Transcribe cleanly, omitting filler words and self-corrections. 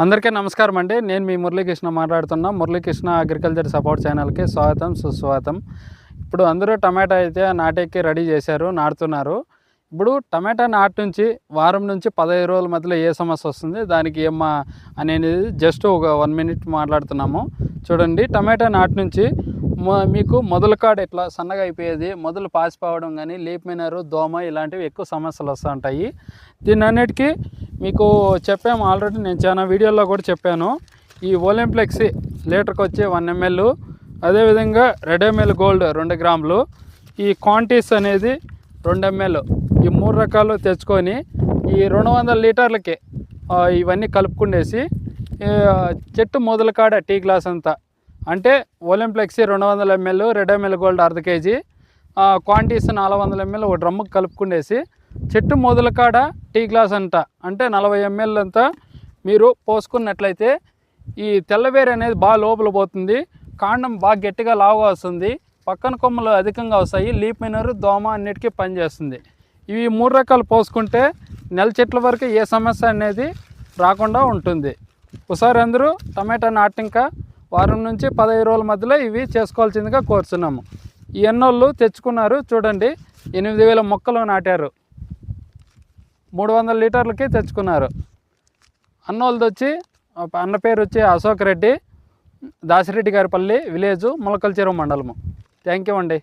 అందరికీ నమస్కారం అండి. నేను మీ మురళీకృష్ణ మాట్లాడుతున్నా. మురళీకృష్ణ అగ్రికల్చర్ సపోర్ట్ ఛానల్కి స్వాగతం, సుస్వాగతం. ఇప్పుడు అందరూ టమాటా అయితే నాటేకి రెడీ చేశారు, నాటుతున్నారు. ఇప్పుడు టమాటా నాటు నుంచి వారం నుంచి 15 రోజుల మధ్యలో ఏ సమస్య వస్తుంది, దానికి ఏమా అనేది జస్ట్ ఒక 1 మినిట్ మాట్లాడుతున్నాము. చూడండి, టమాటా నాటు నుంచి మీకు మొదలు కాడ ఇట్లా సన్నగా అయిపోయేది, మొదలు పాసిపోవడం కానీ, లీప్ మైనరు, దోమ ఇలాంటివి ఎక్కువ సమస్యలు వస్తూ ఉంటాయి. దీని అన్నిటికీ మీకు చెప్పాము ఆల్రెడీ, నేను చాలా వీడియోల్లో కూడా చెప్పాను. ఈ ఓలింప్లెక్సీ లీటర్కి వచ్చి 1 ml, అదేవిధంగా రెడ్ ఎంఎల్ గోల్డ్ 2 గ్రాములు, ఈ క్వాంటిస్ అనేది 2 ml, ఈ 3 రకాలు తెచ్చుకొని ఈ 200 లీటర్లకి ఇవన్నీ కలుపుకుండేసి చెట్టు మొదల కాడ టీ గ్లాస్ అంతా, అంటే ఓలింప్లెక్సీ 200 ml, రెడ్ ఎంఎల్ గోల్డ్ అర్ధ కేజీ, క్వాంటిస్ 400 ml ఒక డ్రమ్ముకి కలుపుకుండేసి చెట్టు మొదల కాడ టీ గ్లాస్ అంతా, అంటే 40 ml అంతా మీరు పోసుకున్నట్లయితే ఈ తెల్లవేరు అనేది బాగా లోపల పోతుంది, కాండం బాగా గట్టిగా లావుగా వస్తుంది, పక్కన కొమ్మలు అధికంగా వస్తాయి, లీప్ మైనరు, దోమ అన్నిటికీ పనిచేస్తుంది. ఇవి 3 రకాలు పోసుకుంటే నెల చెట్ల వరకు ఏ సమస్య అనేది రాకుండా ఉంటుంది. ఒకసారి అందరూ టమాటా నాటింక వారం నుంచి 15 రోజుల మధ్యలో ఇవి చేసుకోవాల్సిందిగా కోరుతున్నాము. ఈ ఎన్నోళ్ళు తెచ్చుకున్నారు చూడండి, 8000 మొక్కలు నాటారు, 300 లీటర్లకి తెచ్చుకున్నారు. అన్నోళ్ళది వచ్చి అన్న పేరు వచ్చి అశోక్ రెడ్డి, దాసిరెడ్డి గారిపల్లి విలేజు, మొలకల్చెరువు మండలము. థ్యాంక్ యూ అండి.